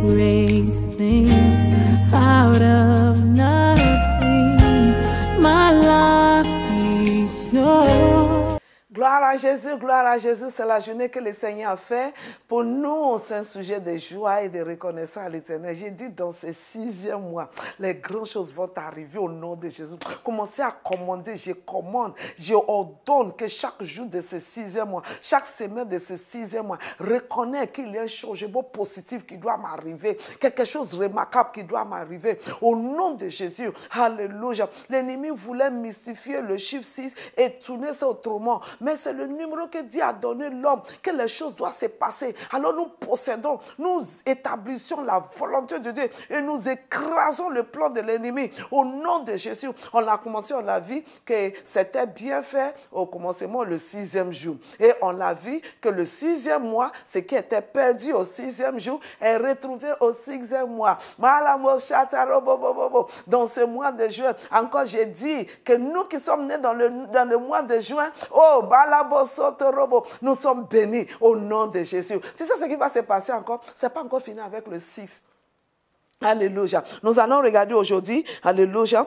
great things out of nothing. My life is yours. Gloire à Jésus, c'est la journée que le Seigneur a fait. Pour nous, c'est un sujet de joie et de reconnaissance à l'Éternel. J'ai dit dans ce 6e mois, les grandes choses vont arriver au nom de Jésus. Commencez à commander, je commande, je ordonne que chaque jour de ce 6e mois, chaque semaine de ce 6e mois, reconnais qu'il y a un changement positif qui doit m'arriver, quelque chose de remarquable qui doit m'arriver. Au nom de Jésus, alléluia. L'ennemi voulait mystifier le chiffre 6 et tourner ça autrement. Mais c'est le numéro que Dieu a donné l'homme, que les choses doivent se passer. Alors nous possédons, nous établissons la volonté de Dieu et nous écrasons le plan de l'ennemi. Au nom de Jésus, on a commencé, on a vu que c'était bien fait au commencement le 6e jour. Et on a vu que le 6e mois, ce qui était perdu au 6e jour, est retrouvé au 6e mois. Dans ce mois de juin, encore j'ai dit que nous qui sommes nés dans le mois de juin, oh, nous sommes bénis au nom de Jésus. C'est ça ce qui va se passer encore. Ce n'est pas encore fini avec le 6. Alléluia. Nous allons regarder aujourd'hui, alléluia,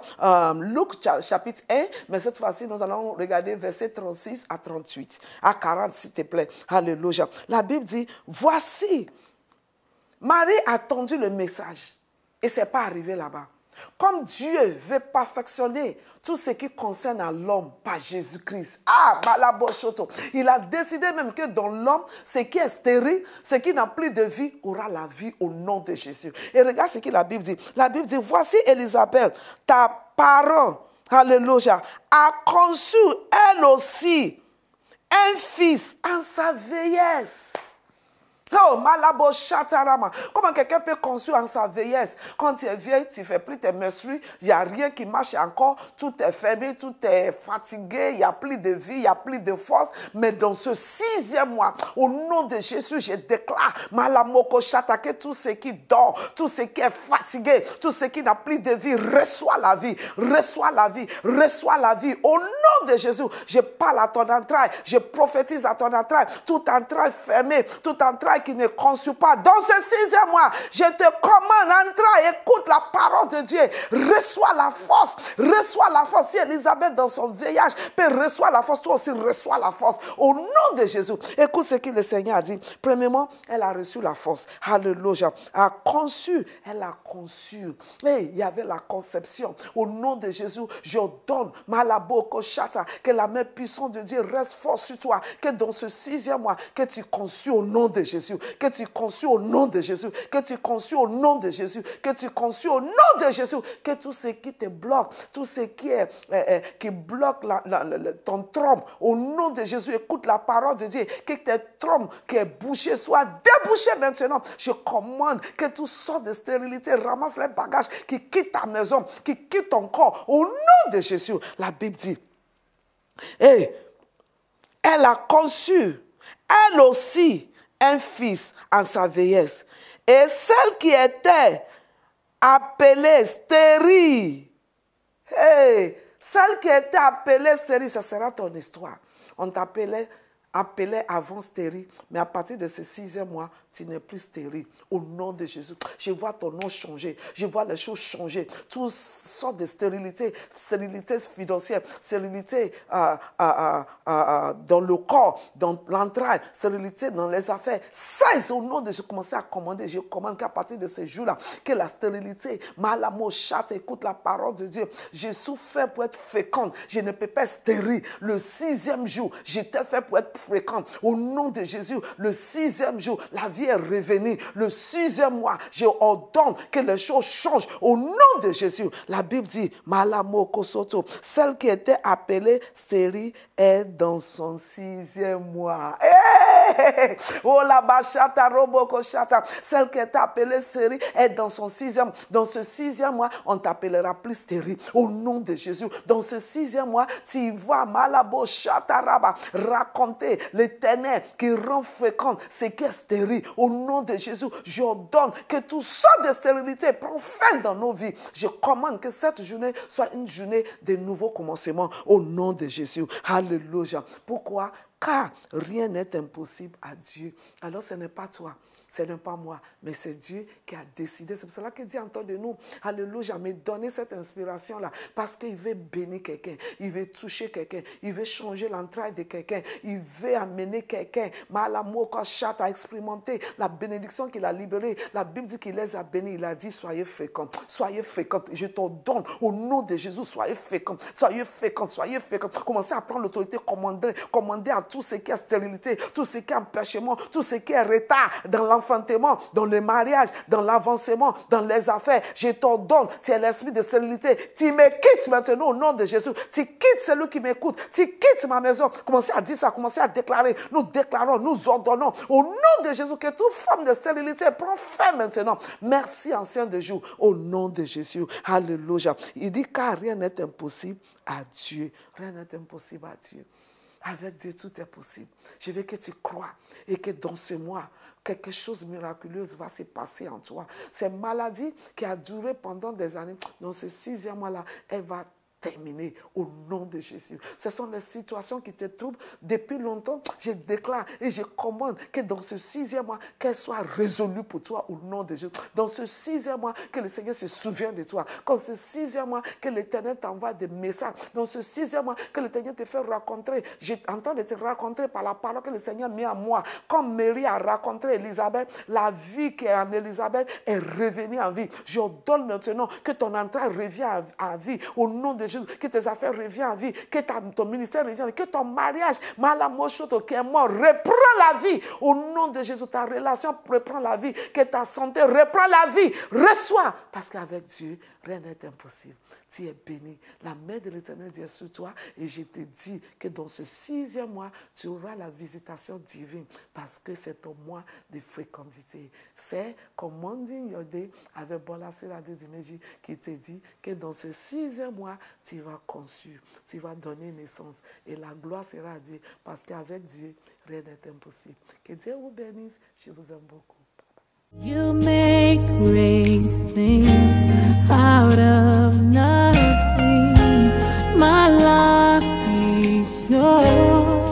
Luc chapitre 1, mais cette fois-ci, nous allons regarder versets 36 à 38, à 40 s'il te plaît. Alléluia. La Bible dit, voici, Marie a entendu le message et ce n'est pas arrivé là-bas. Comme Dieu veut perfectionner tout ce qui concerne à l'homme par Jésus-Christ. Il a décidé même que dans l'homme, ce qui est stérile, ce qui n'a plus de vie, aura la vie au nom de Jésus. Et regarde ce que la Bible dit. La Bible dit, voici Élisabeth, ta parent, alléluia, a conçu elle aussi un fils en sa vieillesse. Oh, malabo chatarama. Comment quelqu'un peut conçu en sa vieillesse? Quand tu es vieille, tu ne fais plus tes menstrues, il n'y a rien qui marche encore, tout est fermé, tout est fatigué, il n'y a plus de vie, il n'y a plus de force. Mais dans ce 6e mois, au nom de Jésus, je déclare, malamoko chata, que tout ce qui dort, tout ce qui est fatigué, tout ce qui n'a plus de vie, reçoit la vie, reçoit la vie, reçoit la vie. Au nom de Jésus, je parle à ton entraille, je prophétise à ton entraille, tout entraille fermé, tout entraille qui ne conçut pas. Dans ce 6e mois, je te commande, entraille, écoute la parole de Dieu, reçois la force, reçois la force. Si Élisabeth dans son veillage peut recevoir la force, toi aussi reçois la force. Au nom de Jésus, écoute ce que le Seigneur a dit. Premièrement, elle a reçu la force. Alléluia. Elle a conçu, elle a conçu. Et il y avait la conception. Au nom de Jésus, je donne malaboko chata, que la main puissante de Dieu reste forte sur toi, que dans ce 6e mois, que tu conçus au nom de Jésus. Que tu conçus au nom de Jésus, que tu conçus au nom de Jésus, que tu conçus au nom de Jésus, que tout ce qui te bloque, tout ce qui bloque ton trompe, au nom de Jésus, écoute la parole de Dieu, que tes trompes qui est bouchées soient débouchées maintenant. Je commande que tout sorte de stérilité, ramasse les bagages qui quittent ta maison, qui quittent ton corps, au nom de Jésus. La Bible dit, et elle a conçu, elle aussi, un fils en sa vieillesse. Et celle qui était appelée stérile, celle qui était appelée stérile, ça sera ton histoire. On t'appelait avant stérile, mais à partir de ce 6e mois, tu n'es plus stérile. Au nom de Jésus, je vois ton nom changer. Je vois les choses changer. Toutes sortes de stérilité financière, stérilité dans le corps, dans l'entraille, stérilité dans les affaires. Ça, au nom de Jésus, commencez à commander. Je commande qu'à partir de ce jour-là, que la stérilité, malamo chate, écoute la parole de Dieu. J'ai souffert pour être féconde. Je ne peux pas être stérile. Le 6e jour, j'étais fait pour être fréquente. Au nom de Jésus, le 6e jour, la vie est revenue. Le 6e mois, je ordonne que les choses changent. Au nom de Jésus, la Bible dit, Malamo Kosoto, celle qui était appelée stérile est dans son 6e mois. Oh la bachata roboko chata, celle qui était appelée stérile est dans son 6e. Dans ce 6e mois, on t'appellera plus stérile. Au nom de Jésus, dans ce 6e mois, tu vas malabo chata raba raconter l'éternel qui rend fécond ce qui est stérile. Au nom de Jésus, j'ordonne que tout sorte de stérilité prend fin dans nos vies. Je commande que cette journée soit une journée de nouveaux commencements. Au nom de Jésus. Alléluia. Pourquoi? Car rien n'est impossible à Dieu. Alors ce n'est pas toi. Ce n'est pas moi, mais c'est Dieu qui a décidé. C'est pour cela qu'il dit en temps de nous, alléluia, mais donner cette inspiration-là, parce qu'il veut bénir quelqu'un, il veut toucher quelqu'un, il veut changer l'entraille de quelqu'un, il veut amener quelqu'un, Malamoka-chat, à expérimenter la bénédiction qu'il a libérée. La Bible dit qu'il les a bénis, il a dit, soyez féconds, je t'ordonne au nom de Jésus, soyez féconds, soyez féconds, soyez féconds. Commencez à prendre l'autorité, commander à tout ce qui est stérilité, tout ce qui est empêchement, tout ce qui est retard dans l'enfantement, dans le mariage, dans l'avancement, dans les affaires. Je t'ordonne, tu es l'esprit de stérilité. Tu me quittes maintenant au nom de Jésus. Tu quittes celui qui m'écoute. Tu quittes ma maison. Commencez à dire ça, commencez à déclarer. Nous déclarons, nous ordonnons au nom de Jésus que toute forme de stérilité prend fin maintenant. Merci, ancien de jour, au nom de Jésus. Alléluia. Il dit car rien n'est impossible à Dieu. Rien n'est impossible à Dieu. Avec Dieu, tout est possible. Je veux que tu crois et que dans ce mois, quelque chose de miraculeux va se passer en toi. Cette maladie qui a duré pendant des années, dans ce 6e mois-là, elle va terminer au nom de Jésus. Ce sont les situations qui te troublent depuis longtemps. Je déclare et je commande que dans ce 6e mois, qu'elle soit résolue pour toi au nom de Jésus. Dans ce 6e mois, que le Seigneur se souvienne de toi. Dans ce 6e mois, que l'Éternel t'envoie des messages. Dans ce 6e mois, que l'Éternel te fait rencontrer. J'entends de te rencontrer par la parole que le Seigneur met en moi. Comme Marie a rencontré Élisabeth, la vie qui est en Élisabeth est revenue en vie. Je donne maintenant que ton entrée revient à vie au nom de Jésus, que tes affaires reviennent en vie, que ton ministère revient en vie, que ton mariage, Malamochoto, qui est mort, reprend la vie. Au nom de Jésus, ta relation reprend la vie, que ta santé reprend la vie. Reçois, parce qu'avec Dieu, rien n'est impossible. Tu es béni. La main de l'Éternel est sur toi et je te dis que dans ce 6e mois, tu auras la visitation divine parce que c'est ton mois de fécondité. C'est Commanding Your Day avec Bola Serade Dimeji qui te dit que dans ce 6e mois, tu vas conçu, tu vas donner naissance et la gloire sera à Dieu parce qu'avec Dieu, rien n'est impossible. Que Dieu vous bénisse. Je vous aime beaucoup. You make great things